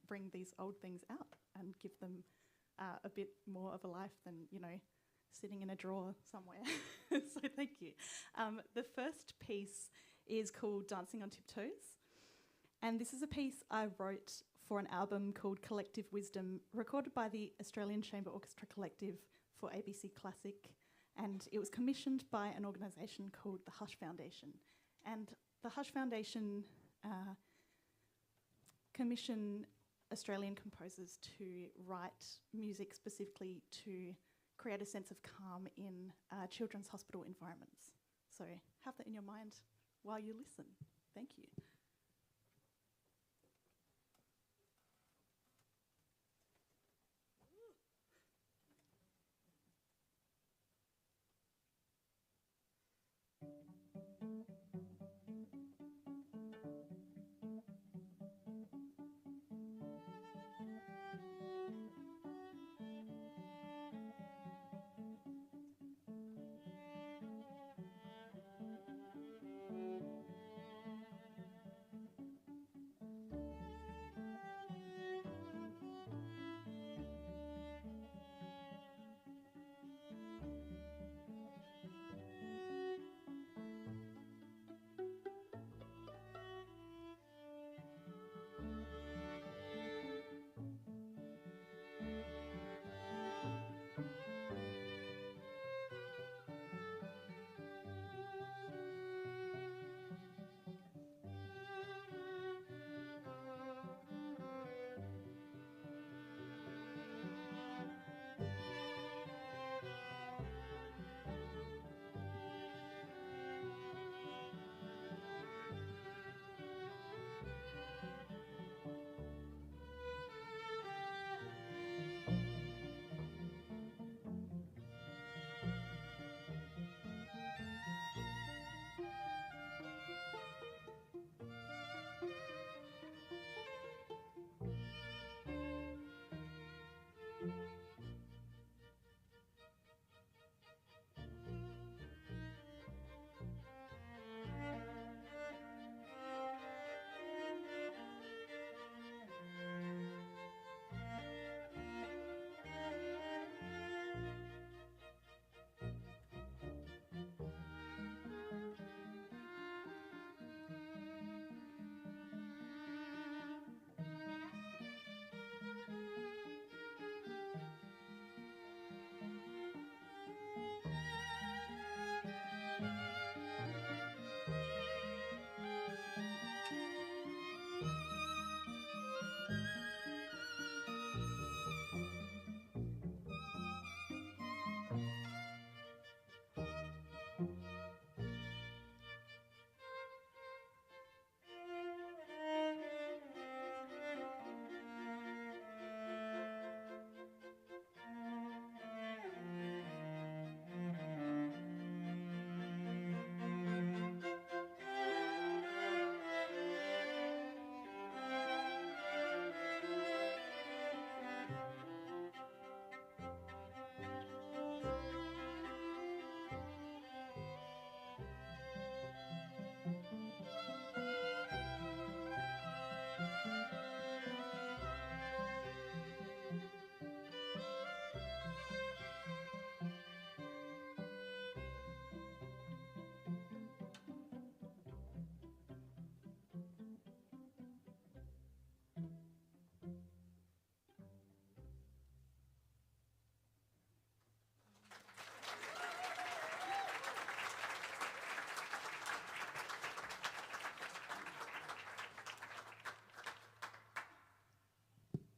bring these old things out and give them a bit more of a life than, you know, sitting in a drawer somewhere. So thank you. The first piece is called Dancing on Tiptoes. And this is a piece I wrote for an album called Collective Wisdom, recorded by the Australian Chamber Orchestra Collective for ABC Classic. And it was commissioned by an organisation called the Hush Foundation. And the Hush Foundation commission Australian composers to write music specifically to create a sense of calm in children's hospital environments. So have that in your mind while you listen. Thank you.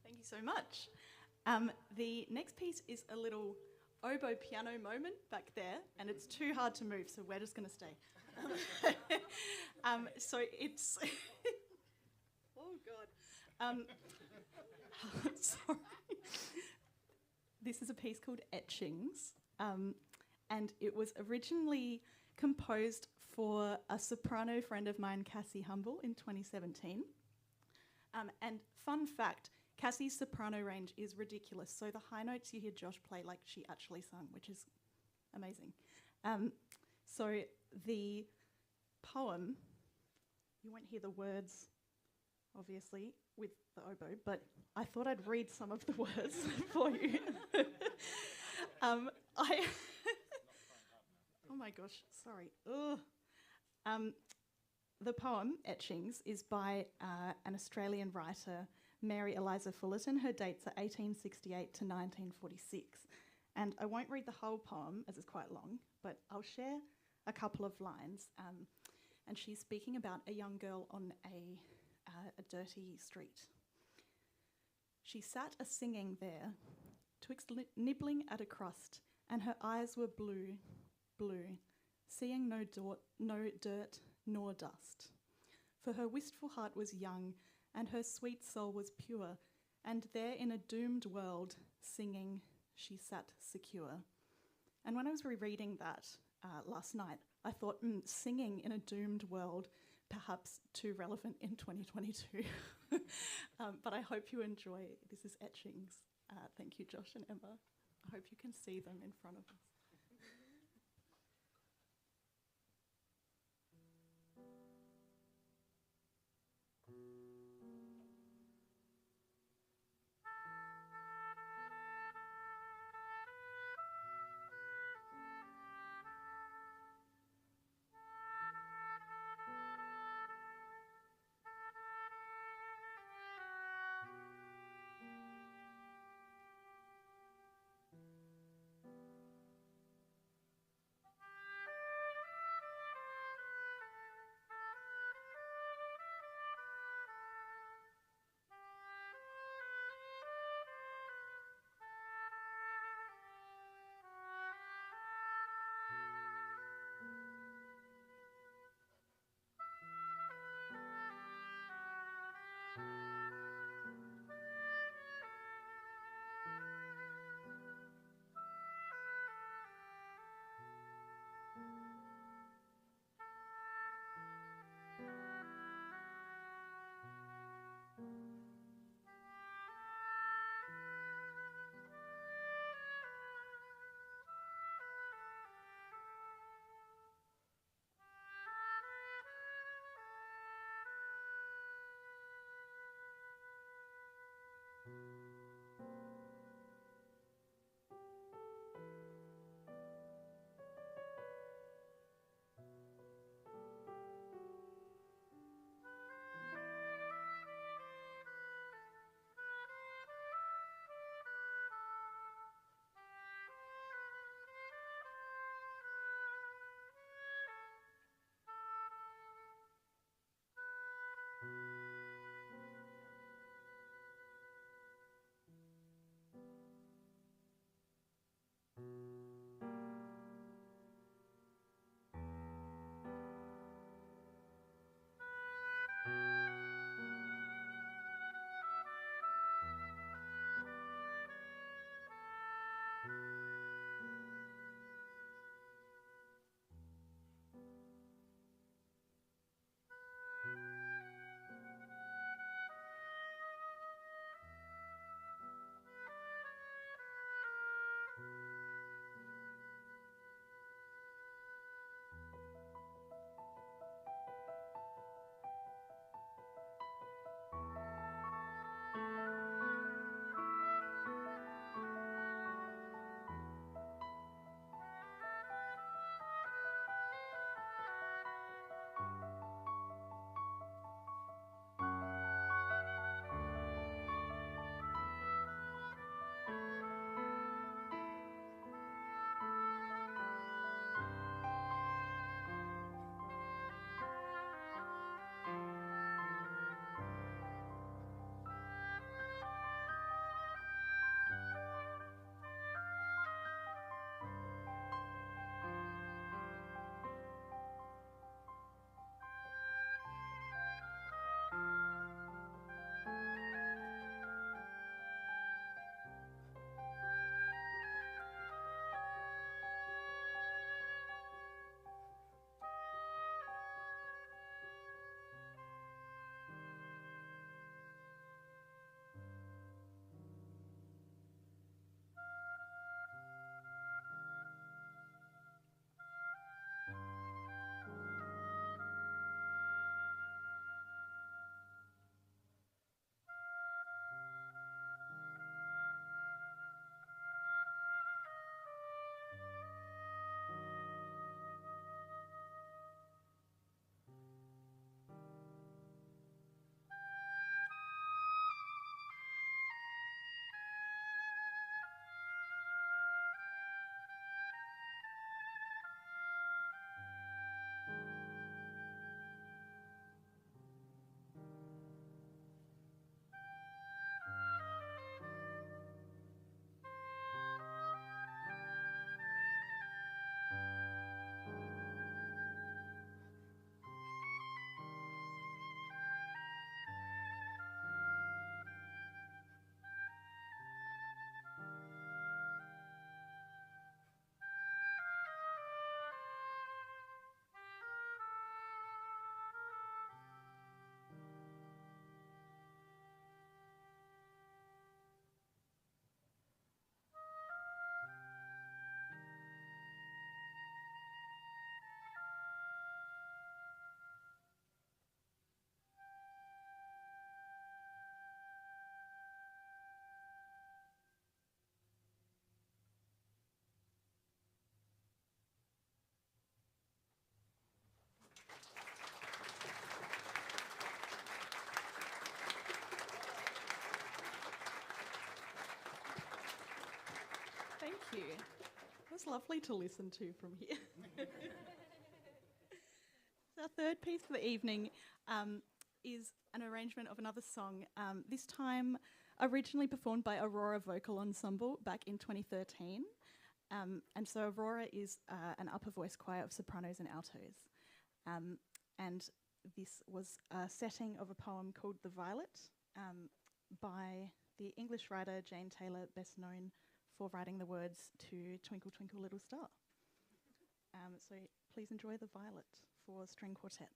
Thank you so much. The next piece is a little oboe piano moment back there, and it's too hard to move, so we're just going to stay. So it's... oh, God. Sorry. This is a piece called Etchings, and it was originally composed for a soprano friend of mine, Cassie Humble, in 2017. And fun fact, Cassie's soprano range is ridiculous. So the high notes you hear Josh play like she actually sung, which is amazing. So the poem, you won't hear the words, obviously, with the oboe, but I thought I'd read some of the words for you. I oh my gosh, sorry. Ugh. The poem, Etchings, is by an Australian writer, Mary Eliza Fullerton. Her dates are 1868 to 1946. And I won't read the whole poem, as it's quite long, but I'll share a couple of lines. And she's speaking about a young girl on a dirty street. She sat a-singing there, twixt nibbling at a crust, and her eyes were blue, blue, seeing no dirt nor dust. For her wistful heart was young, and her sweet soul was pure, and there in a doomed world, singing, she sat secure. And when I was rereading that last night, I thought, singing in a doomed world, perhaps too relevant in 2022. But I hope you enjoy. This is Etchings. Thank you, Josh and Emma. I hope you can see them in front of us. you. It was lovely to listen to from here. Our third piece for the evening is an arrangement of another song, this time originally performed by Aurora Vocal Ensemble back in 2013. And so Aurora is an upper voice choir of sopranos and altos. And this was a setting of a poem called The Violet by the English writer Jane Taylor, best known for writing the words to Twinkle Twinkle Little Star. So please enjoy The Violet for string quartet.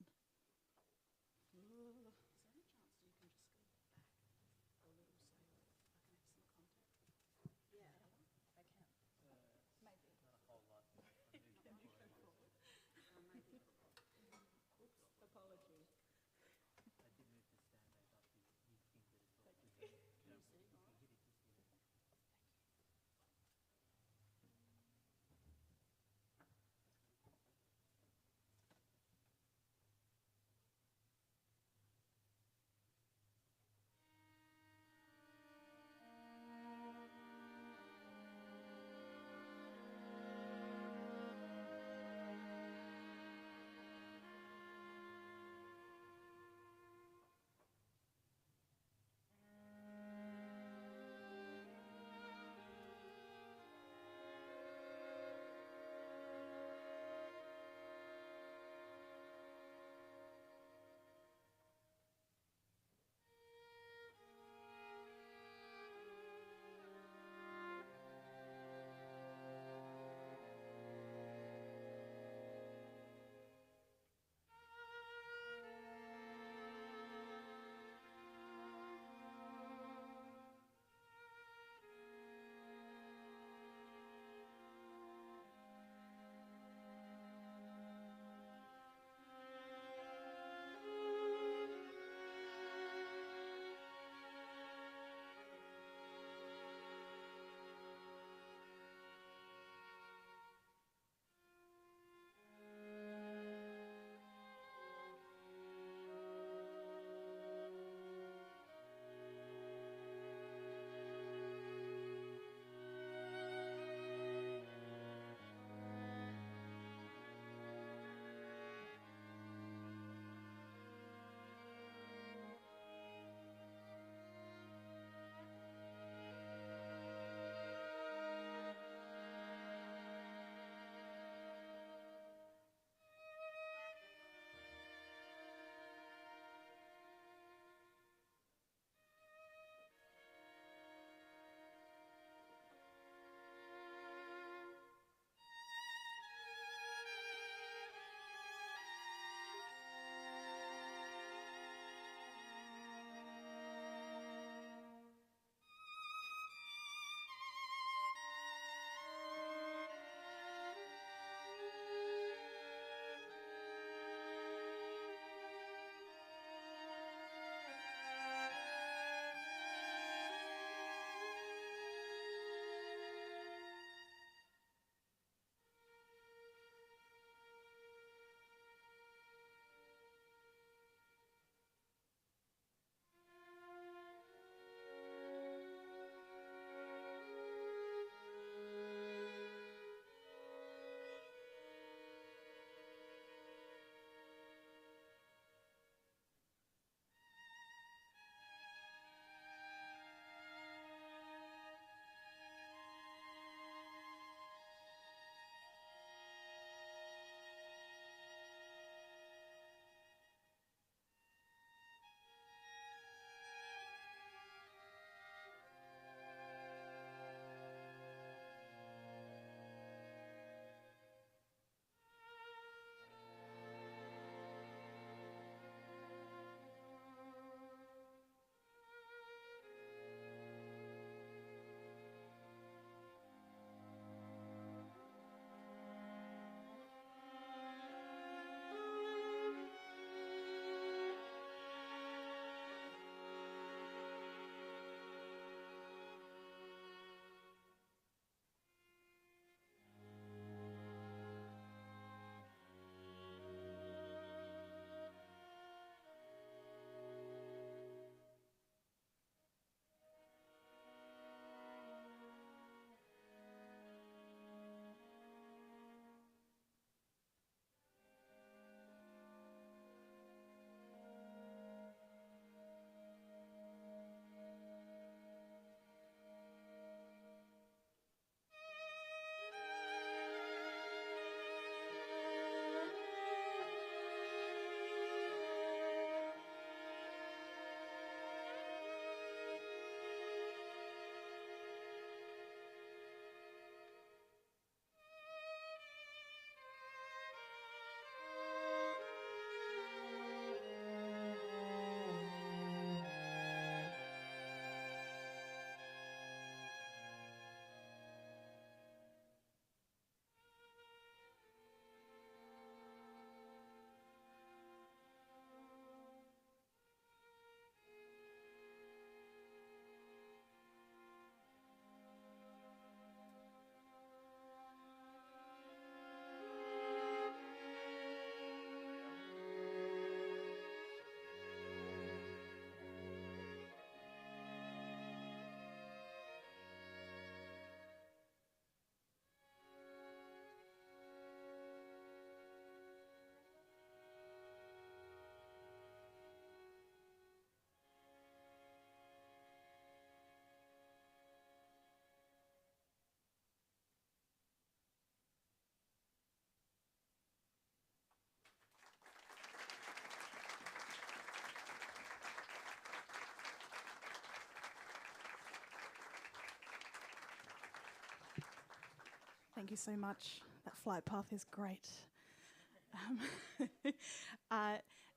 Thank you so much. That flight path is great.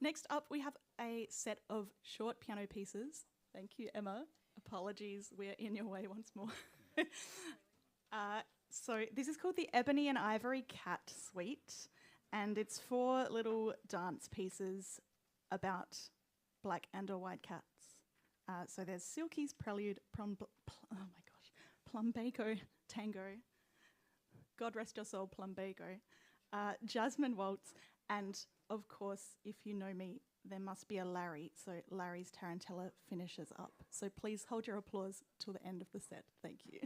Next up, we have a set of short piano pieces. Thank you, Emma. Apologies, we're in your way once more. So this is called the Ebony and Ivory Cat Suite, and it's 4 little dance pieces about black and or white cats. So there's Silky's Prelude, Plumbago Tango, God Rest Your Soul, Plumbago, Jasmine Waltz, and of course, if you know me, there must be a Larry, so Larry's Tarantella finishes up. So please hold your applause till the end of the set. Thank you.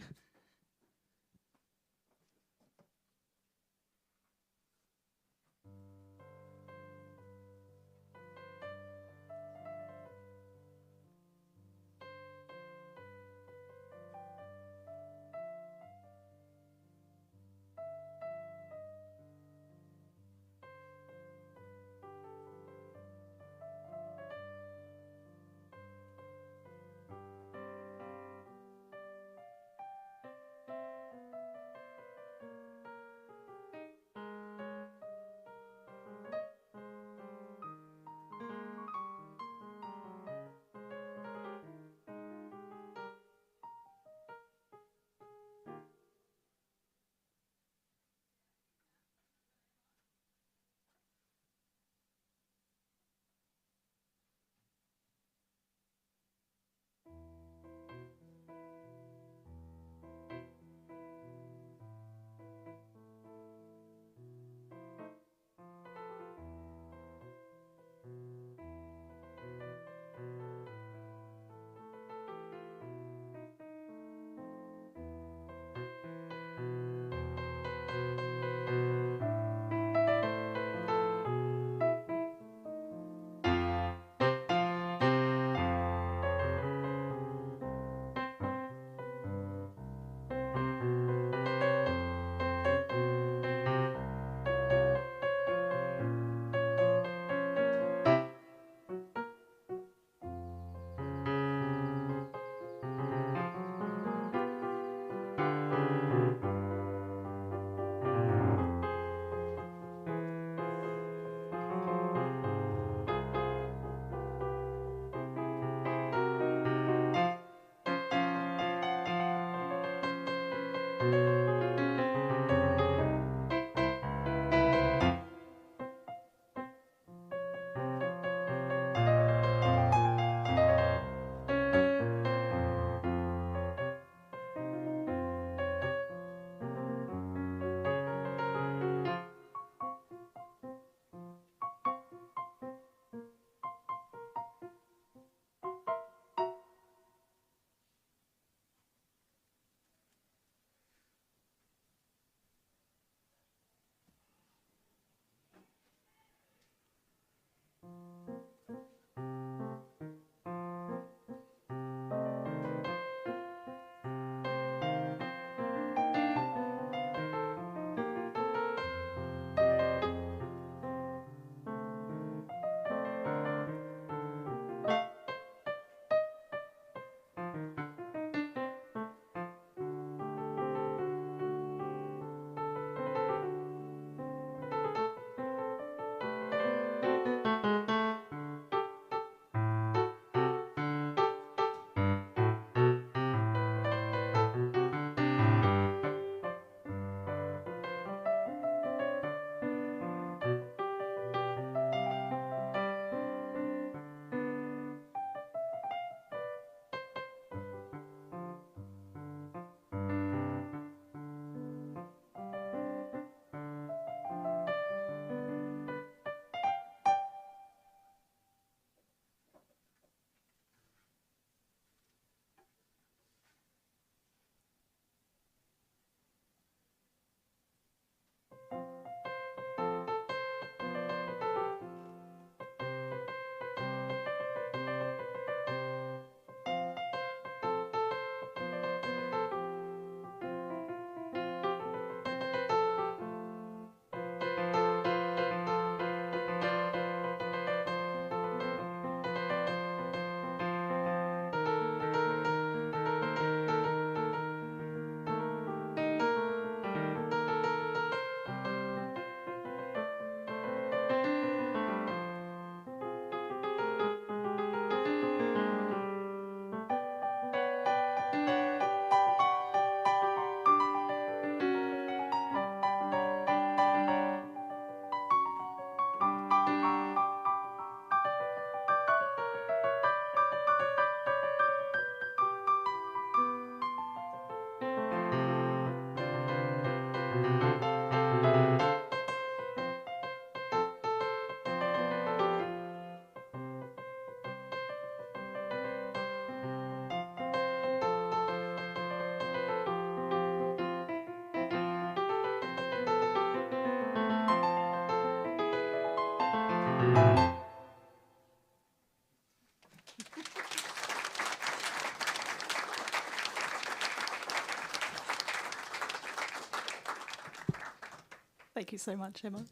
Thank you so much, Emma.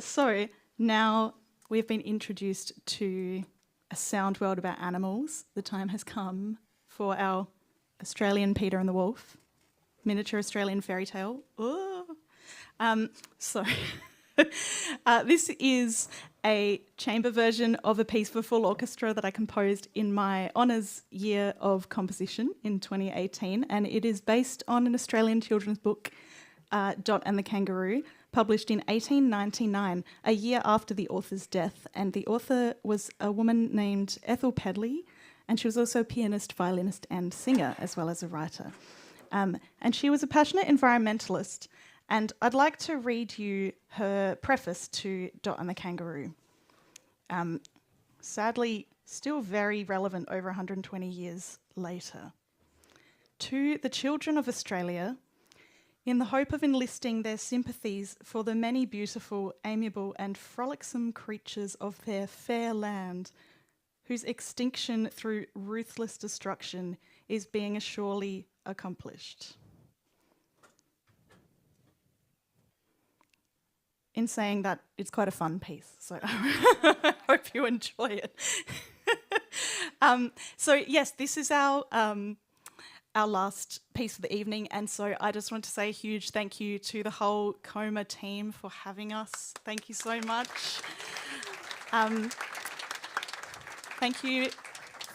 So now we've been introduced to a sound world about animals. The time has come for our Australian Peter and the Wolf, miniature Australian fairy tale. This is a chamber version of a piece for full orchestra that I composed in my honours year of composition in 2018, and it is based on an Australian children's book, Dot and the Kangaroo, published in 1899, a year after the author's death. And the author was a woman named Ethel Pedley, and she was also a pianist, violinist and singer, as well as a writer. And she was a passionate environmentalist. And I'd like to read you her preface to Dot and the Kangaroo. Sadly, still very relevant over 120 years later. To the children of Australia, in the hope of enlisting their sympathies for the many beautiful, amiable and frolicsome creatures of their fair land, whose extinction through ruthless destruction is being as surely accomplished. In saying that, it's quite a fun piece, so I hope you enjoy it. So yes, this is our last piece of the evening, and so I just want to say a huge thank you to the whole COMA team for having us. Thank you so much. Thank you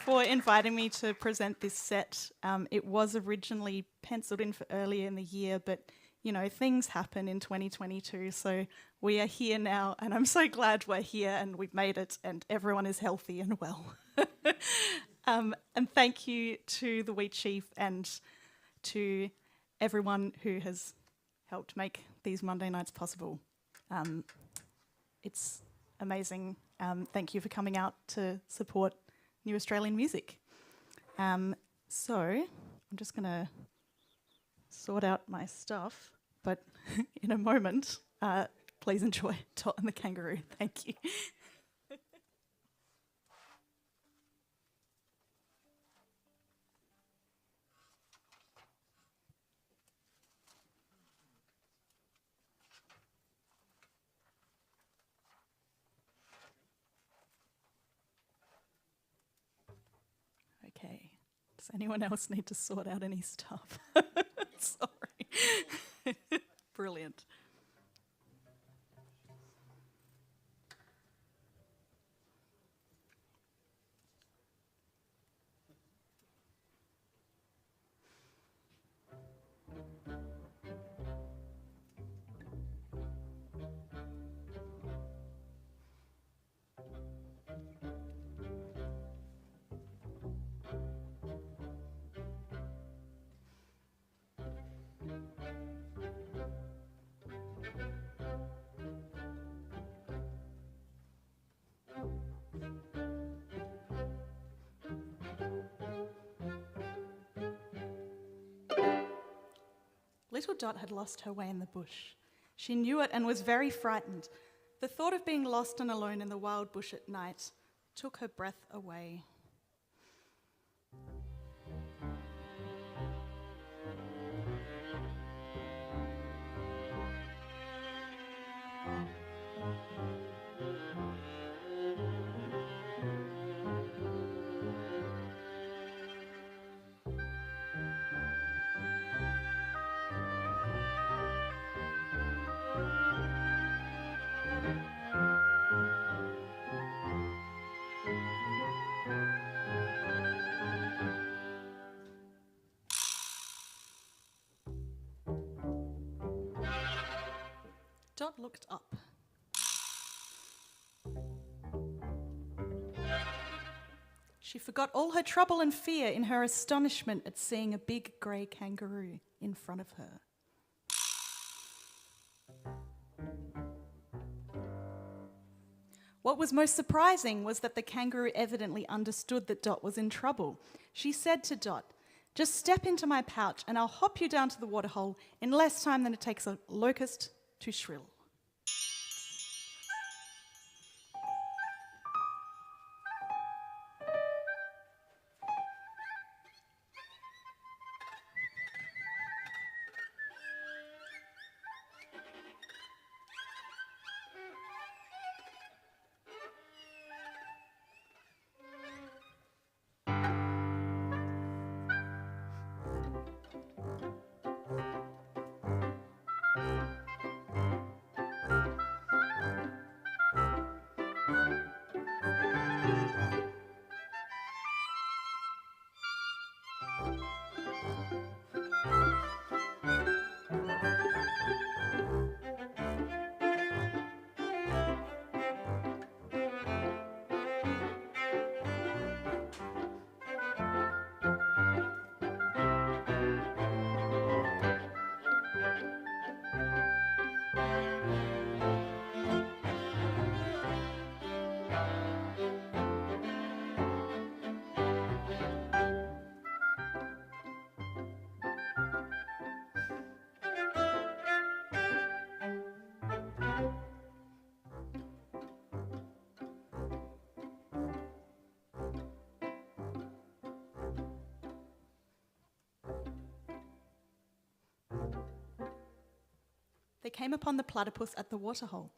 for inviting me to present this set. It was originally penciled in for earlier in the year, but you know, things happen in 2022, so we are here now, and I'm so glad we're here and we've made it and everyone is healthy and well. And thank you to the Wheaty and to everyone who has helped make these Monday nights possible. It's amazing. Thank you for coming out to support new Australian music. So I'm just going to sort out my stuff, but in a moment, please enjoy Dot and the Kangaroo. Thank you. Okay, does anyone else need to sort out any stuff? Sorry. Brilliant. Little Dot had lost her way in the bush. She knew it and was very frightened. The thought of being lost and alone in the wild bush at night took her breath away. Dot looked up. She forgot all her trouble and fear in her astonishment at seeing a big grey kangaroo in front of her. What was most surprising was that the kangaroo evidently understood that Dot was in trouble. She said to Dot, "Just step into my pouch and I'll hop you down to the waterhole in less time than it takes a locust to shrill." They came upon the platypus at the waterhole.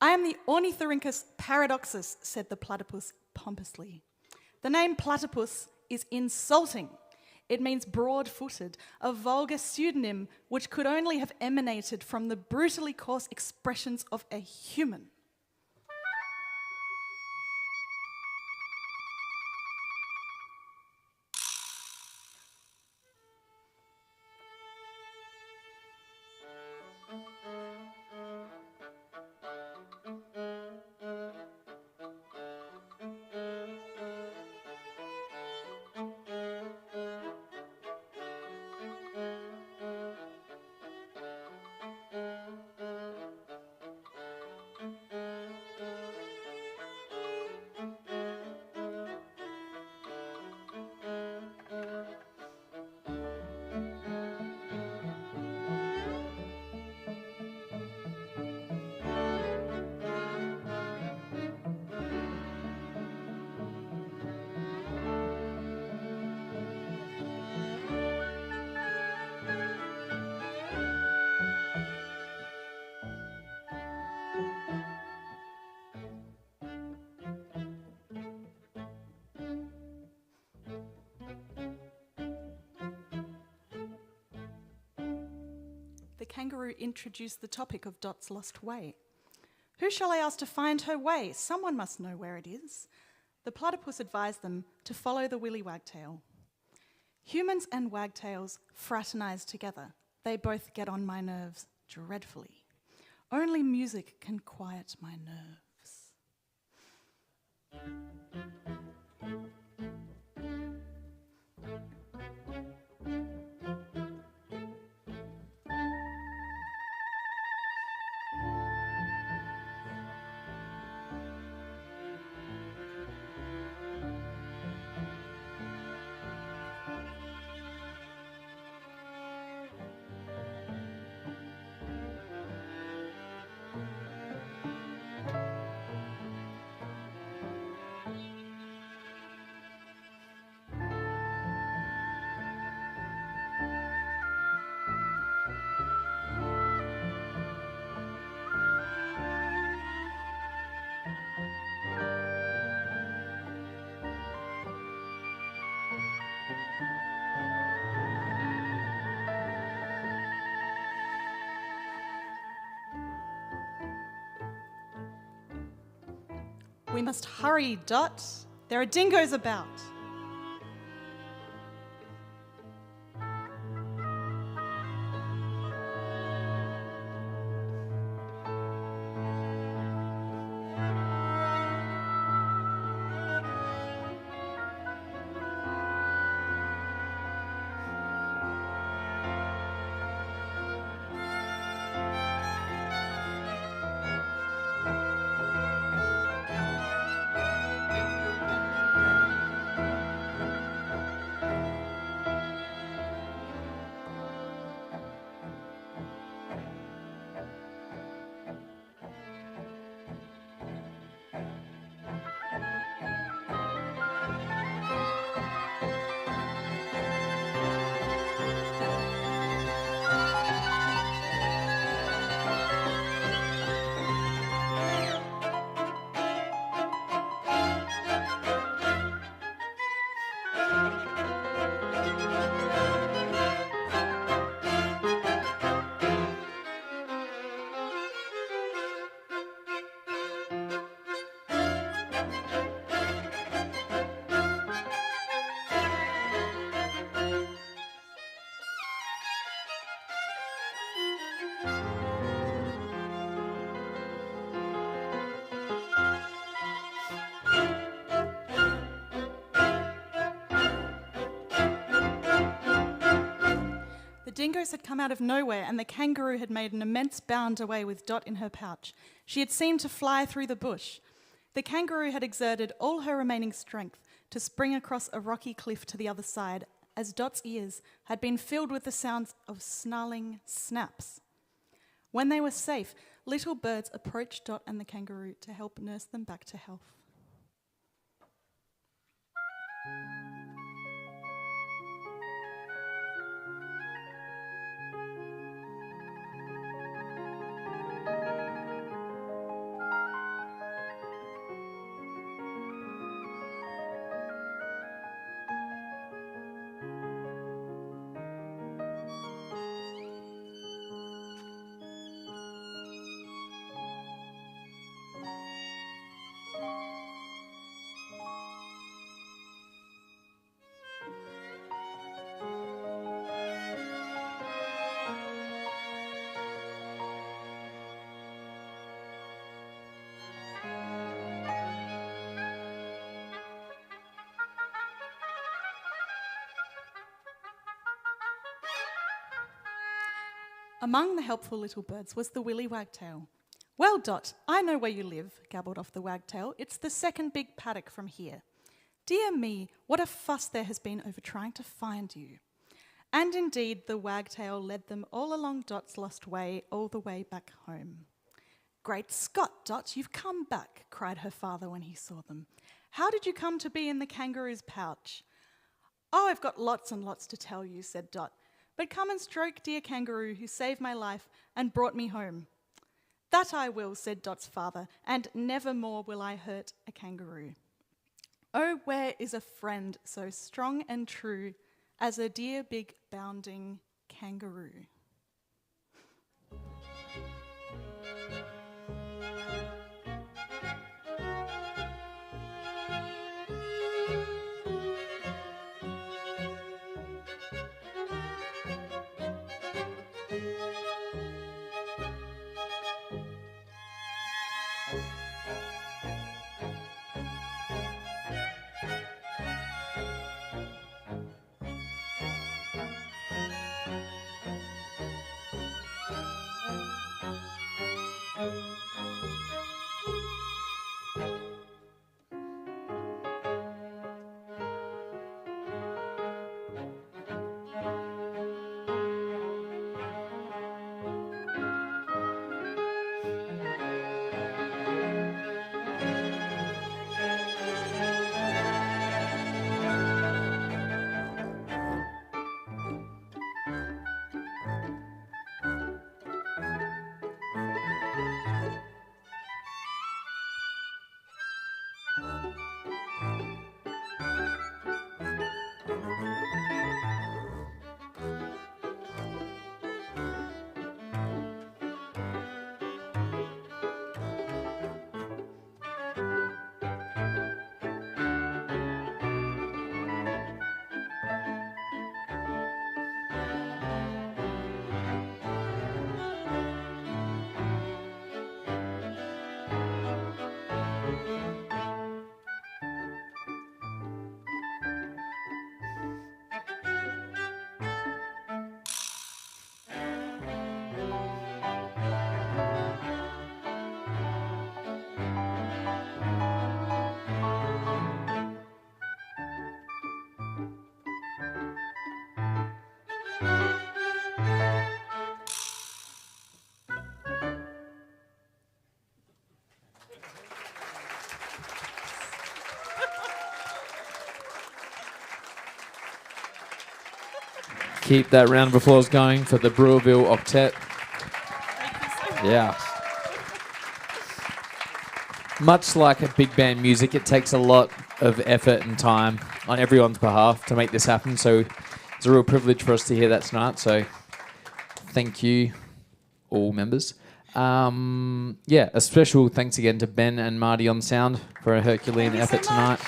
"I am the Ornithorhynchus paradoxus," said the platypus pompously. "The name platypus is insulting. It means broad-footed, a vulgar pseudonym which could only have emanated from the brutally coarse expressions of a human." The kangaroo introduced the topic of Dot's lost way. "Who shall I ask to find her way? Someone must know where it is." The platypus advised them to follow the willy wagtail. "Humans and wagtails fraternise together. They both get on my nerves dreadfully. Only music can quiet my nerves." "We must hurry, Dot. There are dingoes about." dingoes had come out of nowhere and the kangaroo had made an immense bound away with Dot in her pouch. She had seemed to fly through the bush. The kangaroo had exerted all her remaining strength to spring across a rocky cliff to the other side, as Dot's ears had been filled with the sounds of snarling snaps. When they were safe, little birds approached Dot and the kangaroo to help nurse them back to health. Among the helpful little birds was the willy wagtail. "Well, Dot, I know where you live," gabbled off the wagtail. "It's the second big paddock from here. Dear me, what a fuss there has been over trying to find you." And indeed, the wagtail led them all along Dot's lost way, all the way back home. "Great Scott, Dot, you've come back," cried her father when he saw them. "How did you come to be in the kangaroo's pouch?" "Oh, I've got lots and lots to tell you," said Dot. "But come and stroke dear kangaroo who saved my life and brought me home." "That I will," said Dot's father, "and never more will I hurt a kangaroo. Oh, where is a friend so strong and true as a dear big bounding kangaroo?" Keep that round of applause going for the Bruerville Octet. Yeah. Much like a big band music, it takes a lot of effort and time on everyone's behalf to make this happen. So it's a real privilege for us to hear that tonight. So thank you, all members. Yeah, a special thanks again to Ben and Marty on sound for a Herculean effort tonight.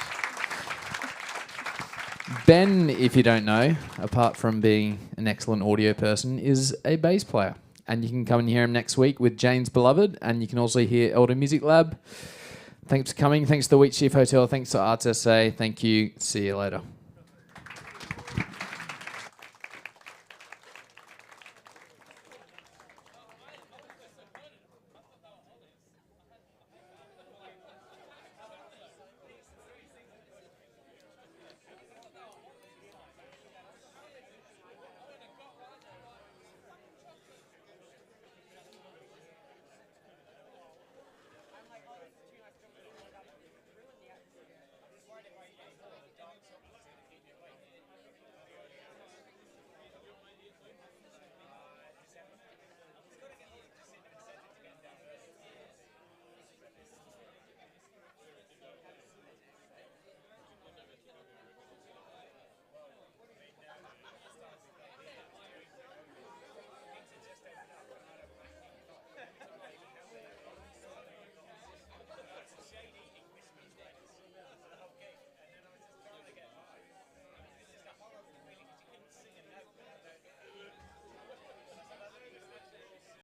Ben, if you don't know, apart from being an excellent audio person, is a bass player. And you can come and hear him next week with Jane's Beloved, and you can also hear Elder Music Lab. Thanks for coming. Thanks to the Wheaty Hotel. Thanks to Arts SA. Thank you. See you later.